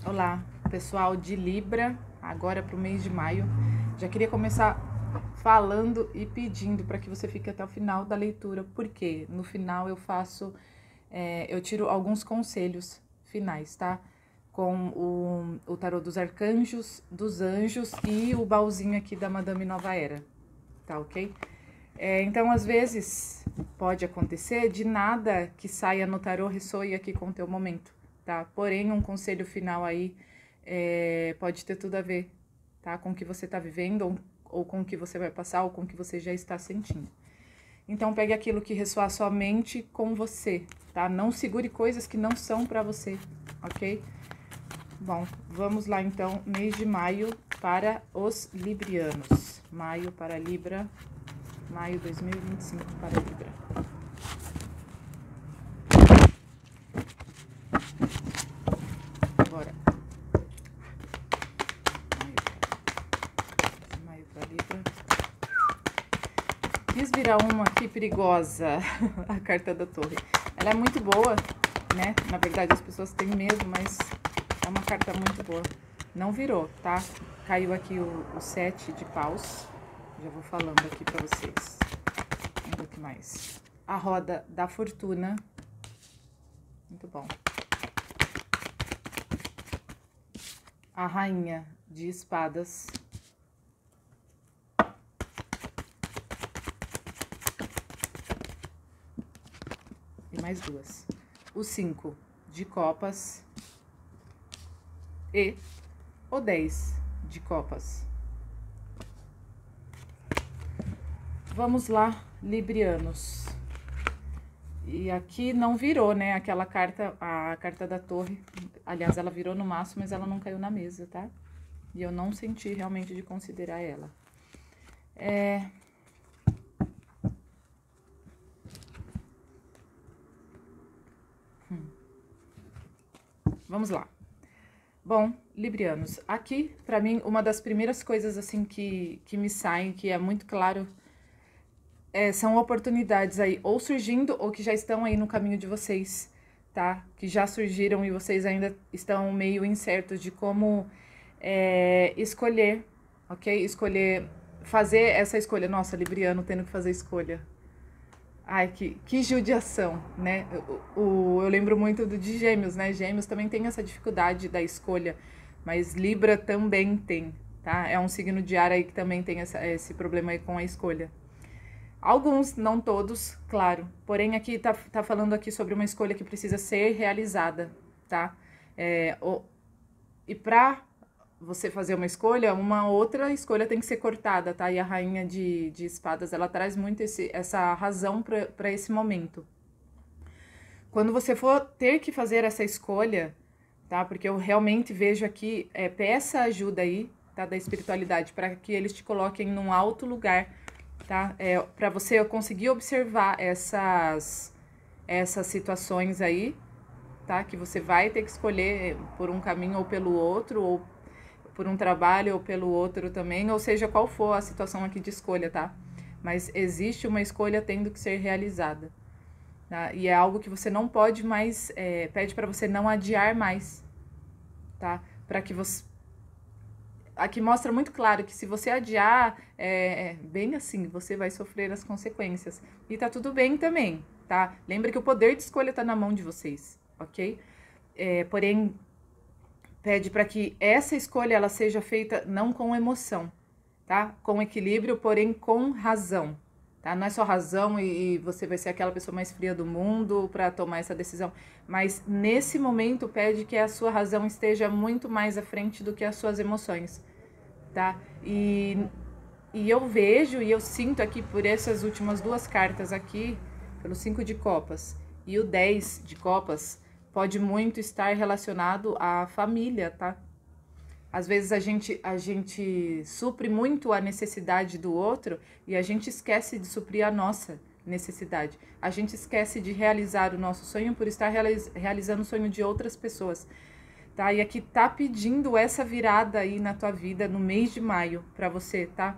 Olá, pessoal de Libra, agora para o mês de maio. Já queria começar falando e pedindo para que você fique até o final da leitura, porque no final eu eu tiro alguns conselhos finais, tá? Com o tarô dos arcanjos, dos anjos e o baúzinho aqui da Madame Nova Era, tá ok? Então, às vezes, pode acontecer de nada que saia no tarô ressoe aqui com o teu momento, tá? Porém, um conselho final aí pode ter tudo a ver, tá? Com o que você tá vivendo, ou com o que você vai passar, ou com o que você já está sentindo. Então, pegue aquilo que ressoar somente com você, tá? Não segure coisas que não são pra você, ok? Bom, vamos lá então, mês de maio para os librianos. Maio para Libra. Maio 2025 para Libra. Agora. Maio para Libra. Quis virar uma aqui perigosa, a carta da Torre. Ela é muito boa, né? Na verdade as pessoas têm medo, mas é uma carta muito boa. Não virou, tá? Caiu aqui o 7 de paus. Já vou falando aqui pra vocês. Vamos ver o que mais. A roda da fortuna. Muito bom. A rainha de espadas. E mais duas. O 5 de copas. E o 10 de copas. Vamos lá, librianos. E aqui não virou, né, aquela carta, a carta da torre. Aliás, ela virou no maço, mas ela não caiu na mesa, tá? E eu não senti realmente de considerar ela. Vamos lá. Bom, librianos, aqui, pra mim, uma das primeiras coisas, assim, que me saem, que é muito claro, são oportunidades aí, ou surgindo, ou que já estão aí no caminho de vocês, tá? Que já surgiram e vocês ainda estão meio incertos de como escolher, ok? Fazer essa escolha. Nossa, libriano tendo que fazer escolha. Ai, que judiação, né? Eu lembro muito de Gêmeos, né? Gêmeos também tem essa dificuldade da escolha, mas Libra também tem, tá? É um signo de ar aí que também tem esse problema aí com a escolha. Alguns, não todos, claro. Porém, aqui tá falando aqui sobre uma escolha que precisa ser realizada, tá? E pra você fazer uma escolha, uma outra escolha tem que ser cortada, tá? E a rainha de espadas, ela traz muito essa razão para esse momento. Quando você for ter que fazer essa escolha, tá? Porque eu realmente vejo aqui, peça ajuda aí, tá? Da espiritualidade, para que eles te coloquem num alto lugar, tá? Para você conseguir observar essas situações aí, tá? Que você vai ter que escolher por um caminho ou pelo outro, ou por um trabalho ou pelo outro também, ou seja, qual for a situação aqui de escolha, tá? Mas existe uma escolha tendo que ser realizada, tá? E é algo que você não pode mais, pede para você não adiar mais, tá? Para que você... Aqui mostra muito claro que se você adiar, bem assim, você vai sofrer as consequências. E tá tudo bem também, tá? Lembra que o poder de escolha tá na mão de vocês, ok? Porém, pede para que essa escolha ela seja feita não com emoção, tá? Com equilíbrio, porém com razão, tá? Não é só razão e você vai ser aquela pessoa mais fria do mundo para tomar essa decisão, mas nesse momento pede que a sua razão esteja muito mais à frente do que as suas emoções, tá? E eu vejo e eu sinto aqui por essas últimas duas cartas aqui, pelo 5 de copas e o 10 de copas, pode muito estar relacionado à família, tá? Às vezes a gente supre muito a necessidade do outro e a gente esquece de suprir a nossa necessidade. A gente esquece de realizar o nosso sonho por estar realizando o sonho de outras pessoas, tá? E aqui tá pedindo essa virada aí na tua vida no mês de maio para você, tá?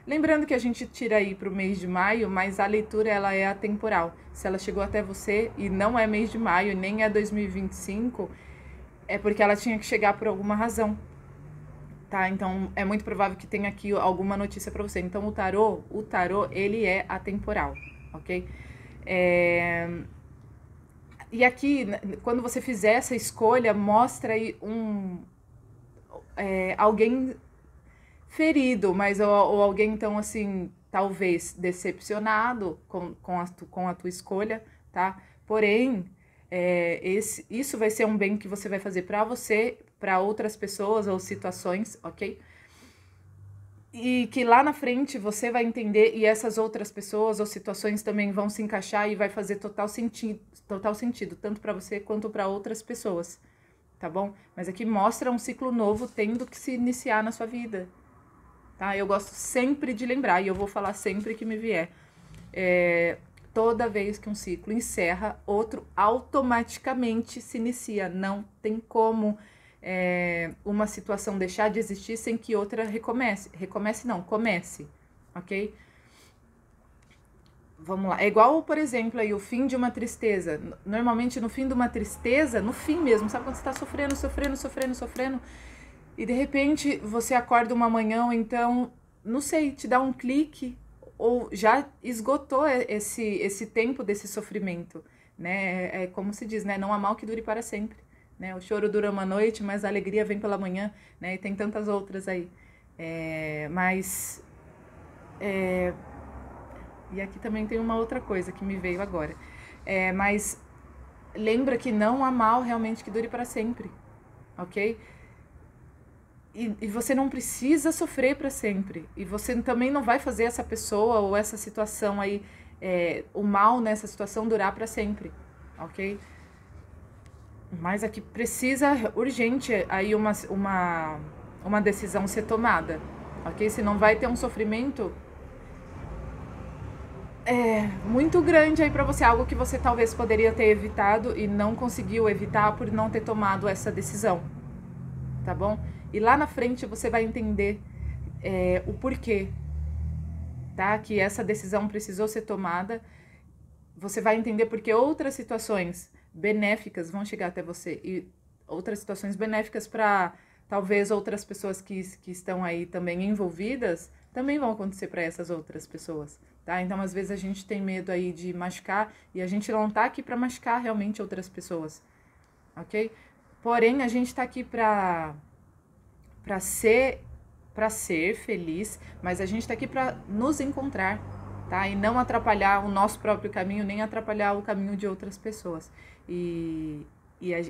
Lembrando que a gente tira aí para o mês de maio, mas a leitura ela é atemporal. Se ela chegou até você e não é mês de maio, nem é 2025, é porque ela tinha que chegar por alguma razão, tá? Então, é muito provável que tenha aqui alguma notícia para você. Então, o tarô, ele é atemporal, ok? E aqui, quando você fizer essa escolha, mostra aí alguém ferido, mas ou alguém, então, assim, talvez decepcionado com a tua escolha, tá? Porém, isso vai ser um bem que você vai fazer para você, para outras pessoas ou situações, ok? E que lá na frente você vai entender e essas outras pessoas ou situações também vão se encaixar e vai fazer total sentido, tanto para você quanto para outras pessoas, tá bom? Mas aqui mostra um ciclo novo tendo que se iniciar na sua vida, tá? Eu gosto sempre de lembrar, e eu vou falar sempre que me vier. Toda vez que um ciclo encerra, outro automaticamente se inicia. Não tem como uma situação deixar de existir sem que outra recomece. Recomece não, comece, ok? Vamos lá. É igual, por exemplo, aí, o fim de uma tristeza. Normalmente, no fim de uma tristeza, no fim mesmo, sabe quando você tá sofrendo, e de repente você acorda uma manhã, ou então, não sei, te dá um clique, ou já esgotou esse tempo desse sofrimento, né? É como se diz, né? Não há mal que dure para sempre, né? O choro dura uma noite, mas a alegria vem pela manhã, né? E tem tantas outras aí. E aqui também tem uma outra coisa que me veio agora. Mas lembra que não há mal realmente que dure para sempre, ok? E você não precisa sofrer para sempre. E você também não vai fazer essa pessoa ou essa situação aí, o mal nessa situação durar para sempre, ok? Mas aqui precisa urgente aí uma decisão ser tomada, ok? Senão vai ter um sofrimento muito grande aí para você, algo que você talvez poderia ter evitado e não conseguiu evitar por não ter tomado essa decisão, tá bom? E lá na frente você vai entender o porquê, tá? Que essa decisão precisou ser tomada. Você vai entender porque outras situações benéficas vão chegar até você e outras situações benéficas para talvez outras pessoas que estão aí também envolvidas também vão acontecer para essas outras pessoas, tá? Então, às vezes a gente tem medo aí de machucar e a gente não tá aqui para machucar realmente outras pessoas, ok? Porém, a gente tá aqui para ser feliz, mas a gente tá aqui para nos encontrar, tá? E não atrapalhar o nosso próprio caminho, nem atrapalhar o caminho de outras pessoas. E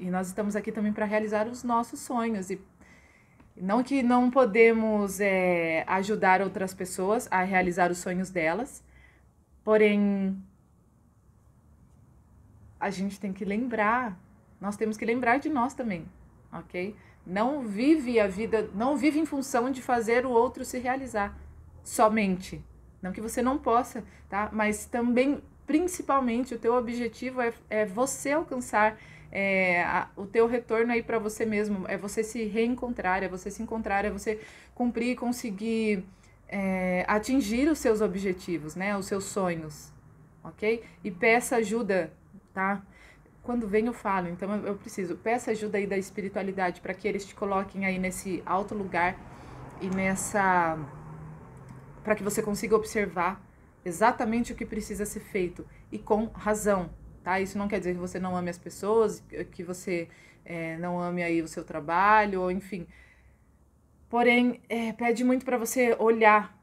nós estamos aqui também para realizar os nossos sonhos. E não que não podemos ajudar outras pessoas a realizar os sonhos delas, porém a gente tem que lembrar, nós temos que lembrar de nós também, ok? Não vive a vida, não vive em função de fazer o outro se realizar somente. Não que você não possa, tá? Mas também, principalmente, o teu objetivo é você alcançar o teu retorno aí para você mesmo, é você se reencontrar, é você se encontrar, é você cumprir e conseguir atingir os seus objetivos, né? Os seus sonhos, ok? E peça ajuda, tá? Quando vem eu falo, então eu preciso, peça ajuda aí da espiritualidade para que eles te coloquem aí nesse alto lugar e para que você consiga observar exatamente o que precisa ser feito e com razão, tá? Isso não quer dizer que você não ame as pessoas, que você não ame aí o seu trabalho, ou enfim. Porém, pede muito para você olhar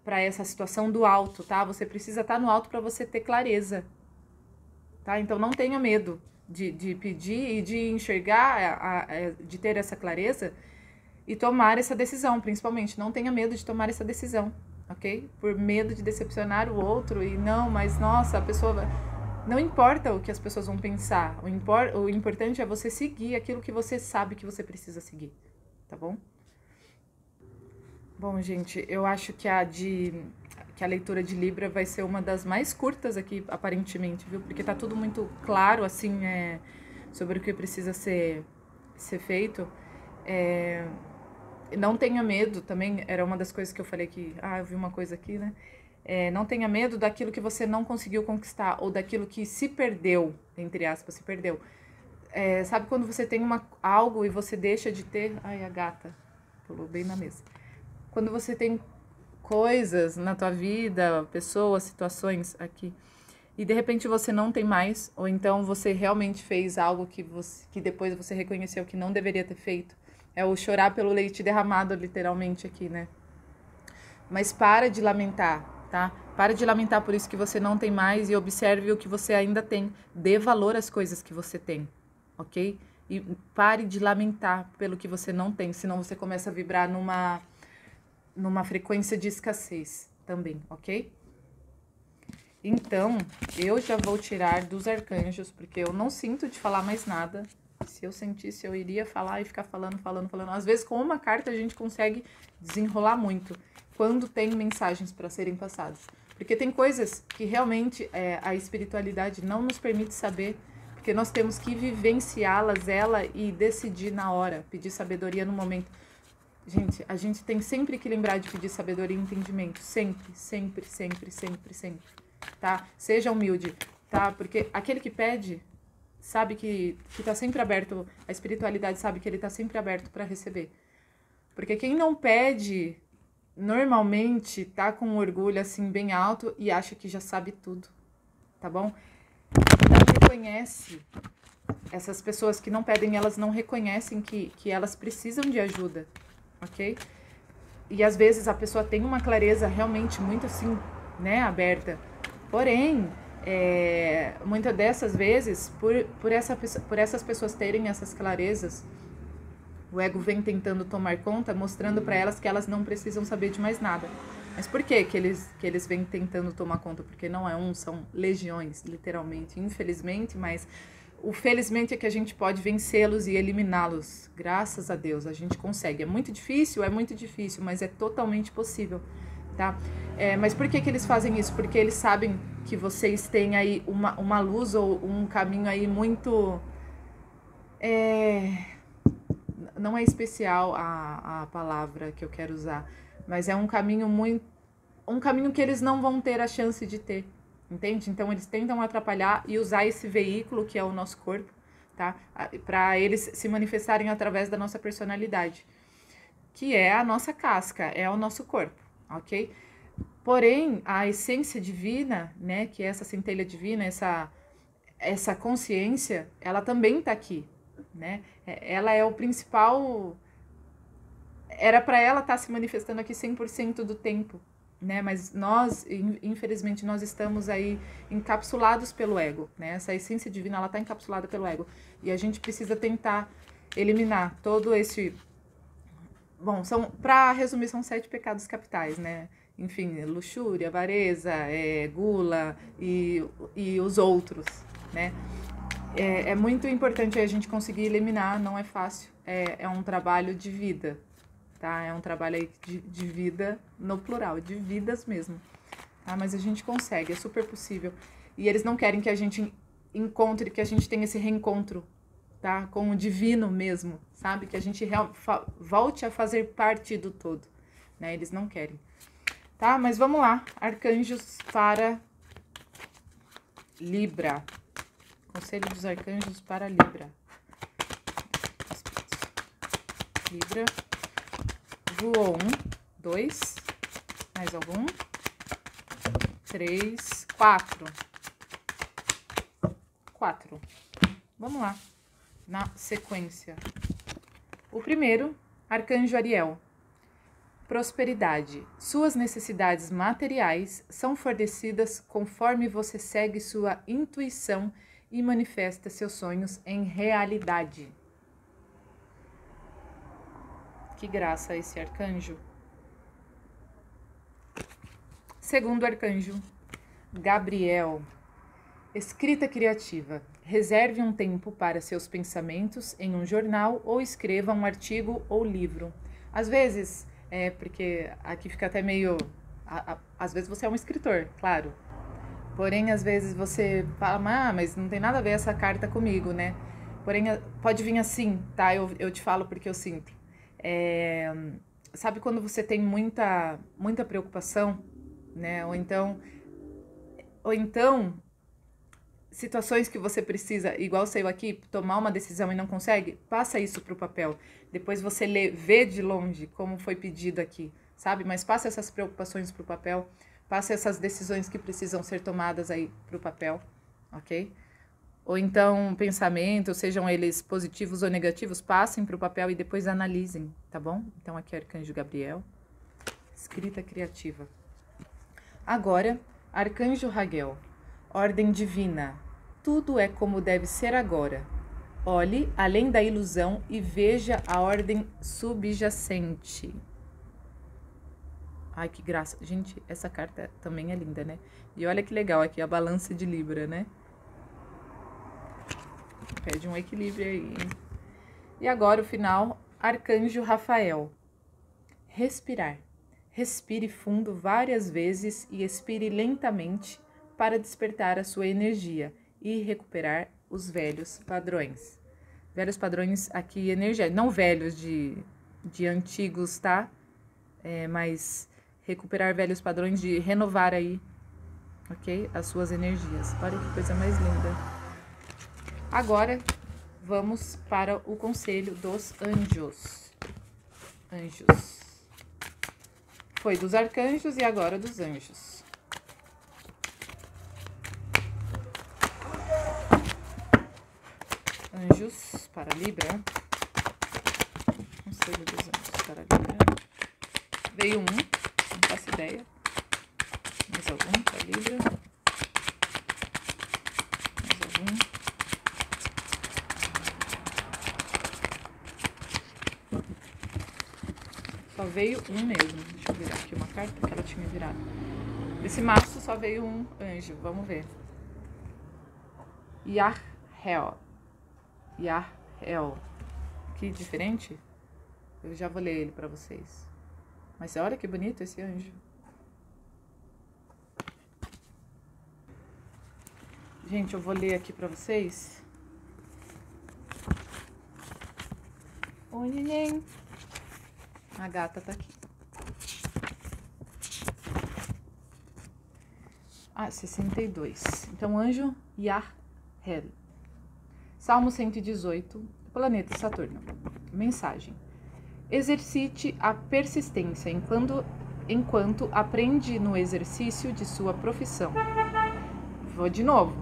para essa situação do alto, tá? Você precisa estar no alto para você ter clareza, tá? Então não tenha medo de pedir e de enxergar, de ter essa clareza e tomar essa decisão, principalmente. Não tenha medo de tomar essa decisão, ok? Por medo de decepcionar o outro e não, mas nossa, a pessoa vai... Não importa o que as pessoas vão pensar, o importante é você seguir aquilo que você sabe que você precisa seguir, tá bom? Bom, gente, eu acho que a leitura de Libra vai ser uma das mais curtas aqui, aparentemente, viu? Porque tá tudo muito claro, assim, sobre o que precisa ser feito. Não tenha medo, também era uma das coisas que eu falei que... eu vi uma coisa aqui, né? Não tenha medo daquilo que você não conseguiu conquistar, ou daquilo que se perdeu, entre aspas, se perdeu. sabe quando você tem algo e você deixa de ter? Ai, a gata pulou bem na mesa. Quando você tem coisas na tua vida, pessoas, situações aqui, e de repente você não tem mais, ou então você realmente fez algo que depois você reconheceu que não deveria ter feito. É o chorar pelo leite derramado, literalmente, aqui, né? Mas para de lamentar, tá? Para de lamentar por isso que você não tem mais e observe o que você ainda tem. Dê valor às coisas que você tem, ok? E pare de lamentar pelo que você não tem, senão você começa a vibrar numa frequência de escassez também, ok? Então, eu já vou tirar dos arcanjos, porque eu não sinto de falar mais nada. Se eu sentisse, eu iria falar e ficar falando. Às vezes, com uma carta, a gente consegue desenrolar muito, quando tem mensagens para serem passadas. Porque tem coisas que realmente a espiritualidade não nos permite saber, porque nós temos que vivenciá-las, e decidir na hora, pedir sabedoria no momento. Gente, a gente tem sempre que lembrar de pedir sabedoria e entendimento. Sempre, sempre, sempre, sempre, sempre. Tá? Seja humilde, tá? Porque aquele que pede sabe que tá sempre aberto, a espiritualidade sabe que ele tá sempre aberto para receber. Porque quem não pede, normalmente tá com um orgulho assim bem alto e acha que já sabe tudo, tá bom? Não reconhece, essas pessoas que não pedem, elas não reconhecem que elas precisam de ajuda, ok? E às vezes a pessoa tem uma clareza realmente muito assim, né, aberta. Porém, muitas dessas vezes, por essas pessoas terem essas clarezas, o ego vem tentando tomar conta, mostrando para elas que elas não precisam saber de mais nada. Mas por que eles vêm tentando tomar conta? Porque não é um, são legiões, literalmente, infelizmente, mas o felizmente é que a gente pode vencê-los e eliminá-los. Graças a Deus, a gente consegue. É muito difícil, mas é totalmente possível, tá? Mas por que eles fazem isso? Porque eles sabem que vocês têm aí uma luz ou um caminho aí muito... não é especial a palavra que eu quero usar, mas é um caminho que eles não vão ter a chance de ter, entende? Então eles tentam atrapalhar e usar esse veículo que é o nosso corpo, tá? Para eles se manifestarem através da nossa personalidade, que é a nossa casca, é o nosso corpo, ok? Porém, a essência divina, né, que é essa centelha divina, essa consciência, ela também está aqui, né? Ela é o principal... Era para ela estar se manifestando aqui 100% do tempo, né? Mas nós, infelizmente, nós estamos aí encapsulados pelo ego, né? Essa essência divina, ela está encapsulada pelo ego. E a gente precisa tentar eliminar todo esse... Bom, para resumir, são 7 pecados capitais, né? Enfim, luxúria, avareza, gula e os outros, né? É muito importante a gente conseguir eliminar, não é fácil, é um trabalho de vida, tá? É um trabalho aí de vida no plural, de vidas mesmo, tá? Mas a gente consegue, é super possível. E eles não querem que a gente encontre, que a gente tenha esse reencontro, tá? Com o divino mesmo, sabe? Que a gente volte a fazer parte do todo, né? Eles não querem, tá? Mas vamos lá, arcanjos para Libra. Conselho dos arcanjos para Libra. Libra. Voou 1, 2. Mais algum? 3, 4. 4. Vamos lá. Na sequência. O primeiro, Arcanjo Ariel. Prosperidade. Suas necessidades materiais são fornecidas conforme você segue sua intuição e manifesta seus sonhos em realidade. Que graça esse arcanjo. Segundo arcanjo, Gabriel. Escrita criativa. Reserve um tempo para seus pensamentos em um jornal ou escreva um artigo ou livro. Às vezes, porque aqui fica até meio... Às vezes você é um escritor, claro. Porém, às vezes você fala, mas não tem nada a ver essa carta comigo, né? Porém, pode vir assim, tá? Eu te falo porque eu sinto. Sabe quando você tem muita preocupação, né? Ou então situações que você precisa, igual saiu aqui, tomar uma decisão e não consegue, passa isso pro papel. Depois você lê, vê de longe como foi pedido aqui, sabe? Mas passa essas preocupações pro papel, passa essas decisões que precisam ser tomadas aí pro papel, ok? Ou então pensamentos, sejam eles positivos ou negativos, passem pro papel e depois analisem, tá bom? Então aqui é Arcanjo Gabriel, escrita criativa. Agora, Arcanjo Raguel, ordem divina, tudo é como deve ser agora. Olhe além da ilusão e veja a ordem subjacente. Ai, que graça. Gente, essa carta também é linda, né? E olha que legal aqui, a balança de Libra, né? Pede um equilíbrio aí. E agora o final, Arcanjo Rafael. Respirar. Respire fundo várias vezes e expire lentamente para despertar a sua energia e recuperar os velhos padrões. Velhos padrões aqui energéticos, não velhos de antigos, tá? Mas recuperar velhos padrões de renovar aí, ok? As suas energias. Olha que coisa mais linda. Agora, vamos para o conselho dos anjos. Anjos. Foi dos arcanjos e agora dos anjos. Anjos para Libra. Conselho dos anjos para Libra. Veio um, não faço ideia. Mais algum para Libra. Mais algum. Só veio um mesmo. Deixa eu virar aqui uma carta que ela tinha virado. Desse maço só veio um anjo. Vamos ver. Yarhel. Yarhel. Que diferente. Eu já vou ler ele pra vocês. Mas olha que bonito esse anjo. Gente, eu vou ler aqui pra vocês. Oi, neném. A gata tá aqui. Ah, 62. Então, anjo Yarhel. Salmo 118, planeta Saturno. Mensagem. Exercite a persistência enquanto aprende no exercício de sua profissão. Vou de novo.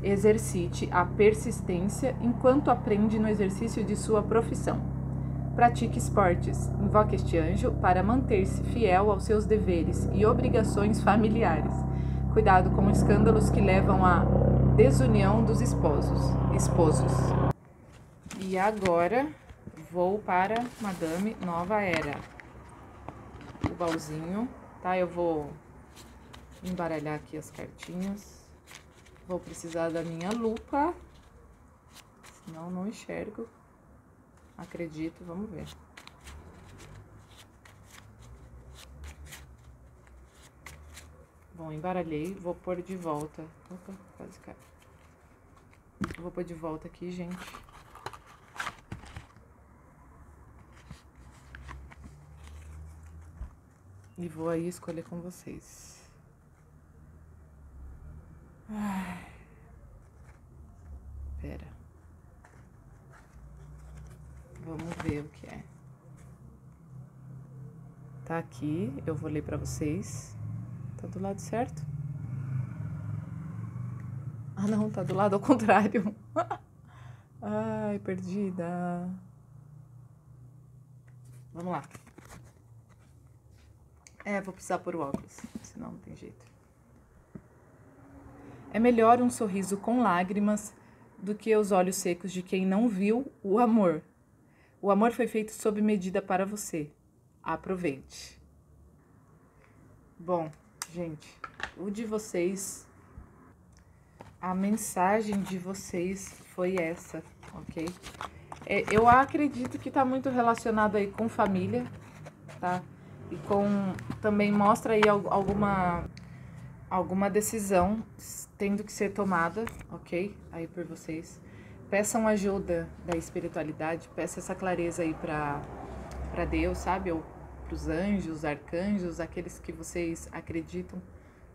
Exercite a persistência enquanto aprende no exercício de sua profissão. Pratique esportes. Invoque este anjo para manter-se fiel aos seus deveres e obrigações familiares. Cuidado com escândalos que levam à desunião dos esposos. E agora vou para Madame Nova Era. O baúzinho, tá? Eu vou embaralhar aqui as cartinhas. Vou precisar da minha lupa, senão não enxergo. Acredito, vamos ver. Bom, embaralhei, vou pôr de volta. Opa, quase caiu. Vou pôr de volta aqui, gente. E vou aí escolher com vocês. Ai. Pera. Vamos ver o que é. Tá aqui, eu vou ler pra vocês. Tá do lado certo? Ah, não, tá do lado ao contrário. Ai, perdida. Vamos lá. Vou precisar pôr o óculos, senão não tem jeito. É melhor um sorriso com lágrimas do que os olhos secos de quem não viu o amor. O amor foi feito sob medida para você. Aproveite. Bom, gente, o de vocês, a mensagem de vocês foi essa, ok? Eu acredito que tá muito relacionado aí com família, tá? E com, também mostra aí alguma decisão tendo que ser tomada, ok? Aí por vocês. Peçam ajuda da espiritualidade, peça essa clareza aí pra Deus, sabe? Ou pros anjos, arcanjos, aqueles que vocês acreditam,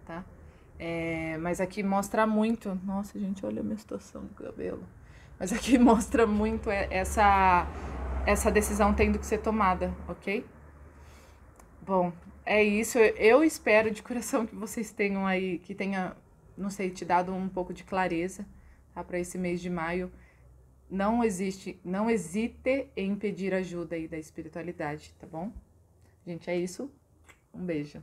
tá? Mas aqui mostra muito... Nossa, gente, olha a minha situação do cabelo. Mas aqui mostra muito essa decisão tendo que ser tomada, ok? Bom, é isso. Eu espero de coração que vocês tenham aí, que tenha, não sei, te dado um pouco de clareza, tá? Para esse mês de maio. Não hesite em pedir ajuda aí da espiritualidade, tá bom? Gente, é isso. Um beijo.